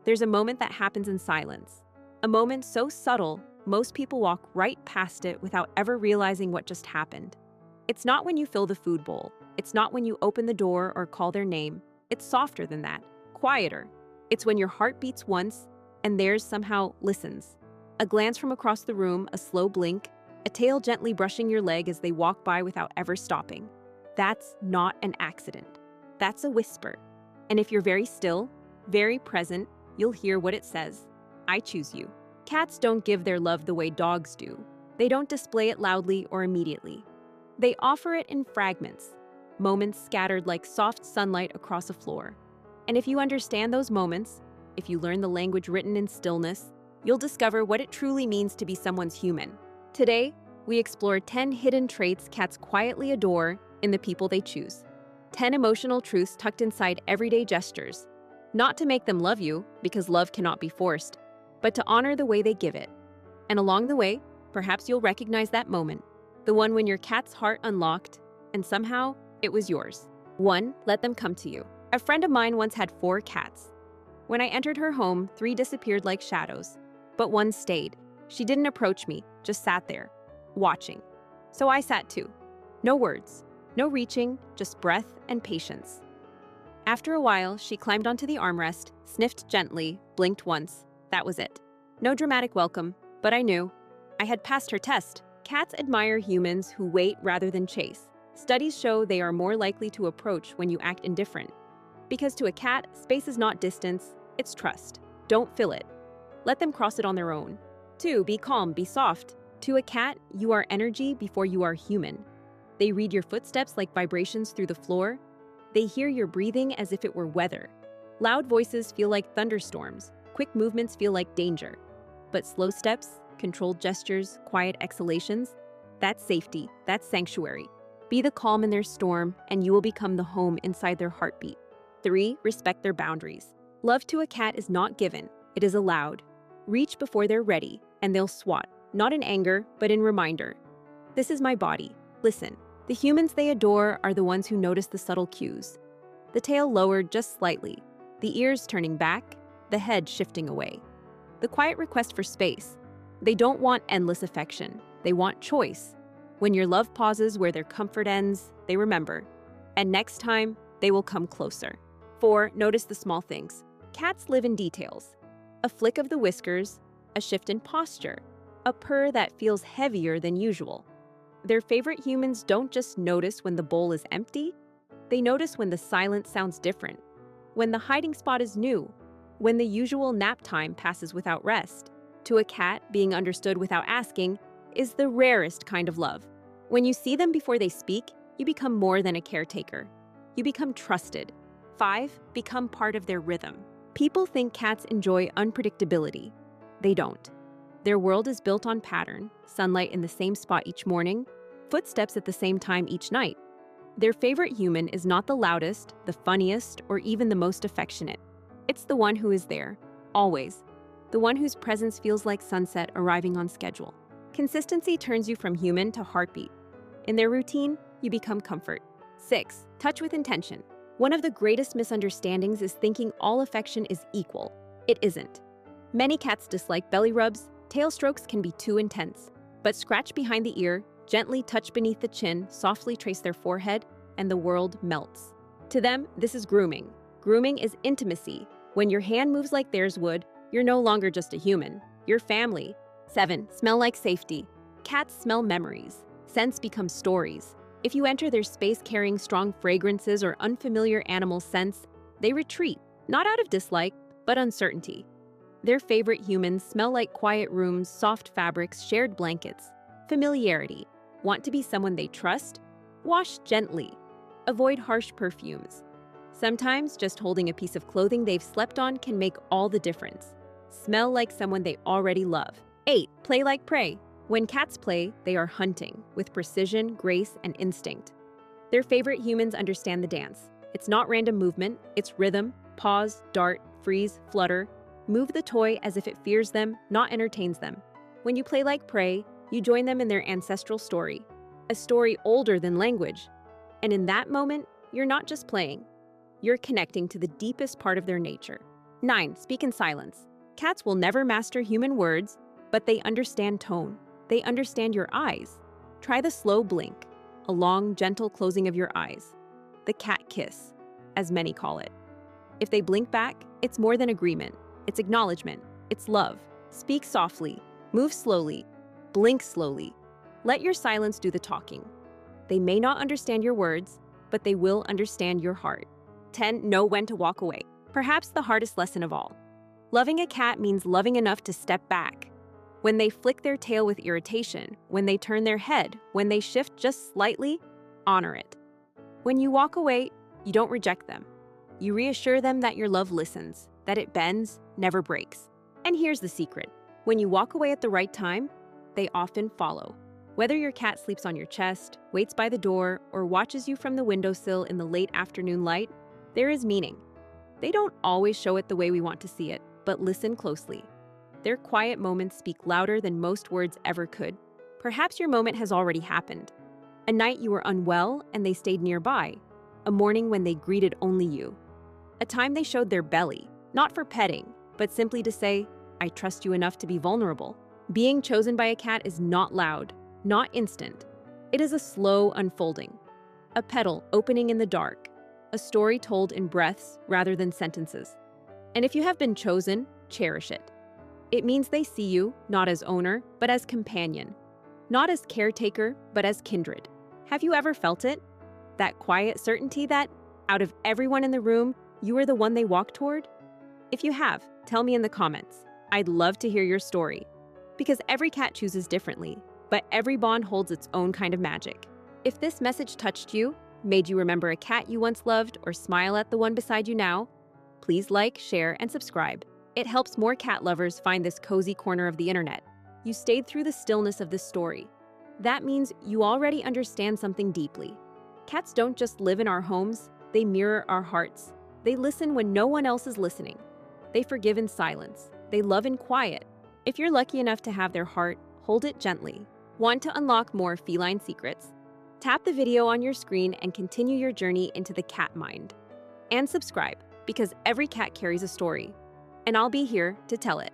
There's a moment that happens in silence. A moment so subtle, most people walk right past it without ever realizing what just happened. It's not when you fill the food bowl. It's not when you open the door or call their name. It's softer than that, quieter. It's when your heart beats once and theirs somehow listens. A glance from across the room, a slow blink, a tail gently brushing your leg as they walk by without ever stopping. That's not an accident. That's a whisper. And if you're very still, very present, you'll hear what it says. I choose you. Cats don't give their love the way dogs do. They don't display it loudly or immediately. They offer it in fragments, moments scattered like soft sunlight across a floor. And if you understand those moments, if you learn the language written in stillness, you'll discover what it truly means to be someone's human. Today, we explore 10 hidden traits cats quietly adore in the people they choose. 10 emotional truths tucked inside everyday gestures. Not to make them love you, because love cannot be forced, but to honor the way they give it. And along the way, perhaps you'll recognize that moment, the one when your cat's heart unlocked, and somehow it was yours. 1. Let them come to you. A friend of mine once had 4 cats. When I entered her home, 3 disappeared like shadows, but 1 stayed. She didn't approach me, just sat there, watching. So I sat too. No words, no reaching, just breath and patience. After a while, she climbed onto the armrest, sniffed gently, blinked once. That was it. No dramatic welcome, but I knew. I had passed her test. Cats admire humans who wait rather than chase. Studies show they are more likely to approach when you act indifferent. Because to a cat, space is not distance, it's trust. Don't fill it. Let them cross it on their own. 2. Be calm, be soft. To a cat, you are energy before you are human. They read your footsteps like vibrations through the floor. They hear your breathing as if it were weather. Loud voices feel like thunderstorms. Quick movements feel like danger. But slow steps, controlled gestures, quiet exhalations, that's safety, that's sanctuary. Be the calm in their storm, and you will become the home inside their heartbeat. 3. Respect their boundaries. Love to a cat is not given, it is allowed. Reach before they're ready, and they'll swat, not in anger, but in reminder. This is my body. Listen. The humans they adore are the ones who notice the subtle cues. The tail lowered just slightly, the ears turning back, the head shifting away. The quiet request for space. They don't want endless affection, they want choice. When your love pauses where their comfort ends, they remember. And next time, they will come closer. 4. Notice the small things. Cats live in details. A flick of the whiskers, a shift in posture, a purr that feels heavier than usual. Their favorite humans don't just notice when the bowl is empty, they notice when the silence sounds different, when the hiding spot is new, when the usual nap time passes without rest. To a cat, being understood without asking is the rarest kind of love. When you see them before they speak, you become more than a caretaker. You become trusted. 5. Become part of their rhythm. People think cats enjoy unpredictability. They don't. Their world is built on pattern, sunlight in the same spot each morning, footsteps at the same time each night. Their favorite human is not the loudest, the funniest, or even the most affectionate. It's the one who is there, always. The one whose presence feels like sunset arriving on schedule. Consistency turns you from human to heartbeat. In their routine, you become comfort. 6. Touch with intention. One of the greatest misunderstandings is thinking all affection is equal. It isn't. Many cats dislike belly rubs. Tail strokes can be too intense, but scratch behind the ear, gently touch beneath the chin, softly trace their forehead, and the world melts. To them, this is grooming. Grooming is intimacy. When your hand moves like theirs would, you're no longer just a human, you're family. 7. Smell like safety. Cats smell memories. Scents become stories. If you enter their space carrying strong fragrances or unfamiliar animal scents, they retreat, not out of dislike, but uncertainty. Their favorite humans smell like quiet rooms, soft fabrics, shared blankets. Familiarity. Want to be someone they trust? Wash gently. Avoid harsh perfumes. Sometimes just holding a piece of clothing they've slept on can make all the difference. Smell like someone they already love. 8. Play like prey. When cats play, they are hunting, with precision, grace, and instinct. Their favorite humans understand the dance. It's not random movement, it's rhythm, pause, dart, freeze, flutter. Move the toy as if it fears them, not entertains them. When you play like prey, you join them in their ancestral story, a story older than language. And in that moment, you're not just playing. You're connecting to the deepest part of their nature. 9. Speak in silence. Cats will never master human words, but they understand tone. They understand your eyes. Try the slow blink, a long, gentle closing of your eyes. The cat kiss, as many call it. If they blink back, it's more than agreement. It's acknowledgement. It's love. Speak softly. Move slowly. Blink slowly. Let your silence do the talking. They may not understand your words, but they will understand your heart. 10. Know when to walk away. Perhaps the hardest lesson of all. Loving a cat means loving enough to step back. When they flick their tail with irritation, when they turn their head, when they shift just slightly, honor it. When you walk away, you don't reject them. You reassure them that your love listens, that it bends, never breaks. And here's the secret. When you walk away at the right time, they often follow. Whether your cat sleeps on your chest, waits by the door, or watches you from the windowsill in the late afternoon light, there is meaning. They don't always show it the way we want to see it, but listen closely. Their quiet moments speak louder than most words ever could. Perhaps your moment has already happened. A night you were unwell and they stayed nearby. A morning when they greeted only you. A time they showed their belly, not for petting, but simply to say, I trust you enough to be vulnerable. Being chosen by a cat is not loud, not instant. It is a slow unfolding. A petal opening in the dark. A story told in breaths rather than sentences. And if you have been chosen, cherish it. It means they see you, not as owner, but as companion. Not as caretaker, but as kindred. Have you ever felt it? That quiet certainty that, out of everyone in the room, you are the one they walk toward? If you have, tell me in the comments. I'd love to hear your story. Because every cat chooses differently, but every bond holds its own kind of magic. If this message touched you, made you remember a cat you once loved, or smile at the one beside you now, please like, share, and subscribe. It helps more cat lovers find this cozy corner of the internet. You stayed through the stillness of this story. That means you already understand something deeply. Cats don't just live in our homes, they mirror our hearts. They listen when no one else is listening. They forgive in silence. They love in quiet. If you're lucky enough to have their heart, hold it gently. Want to unlock more feline secrets? Tap the video on your screen and continue your journey into the cat mind. And subscribe, because every cat carries a story, and I'll be here to tell it.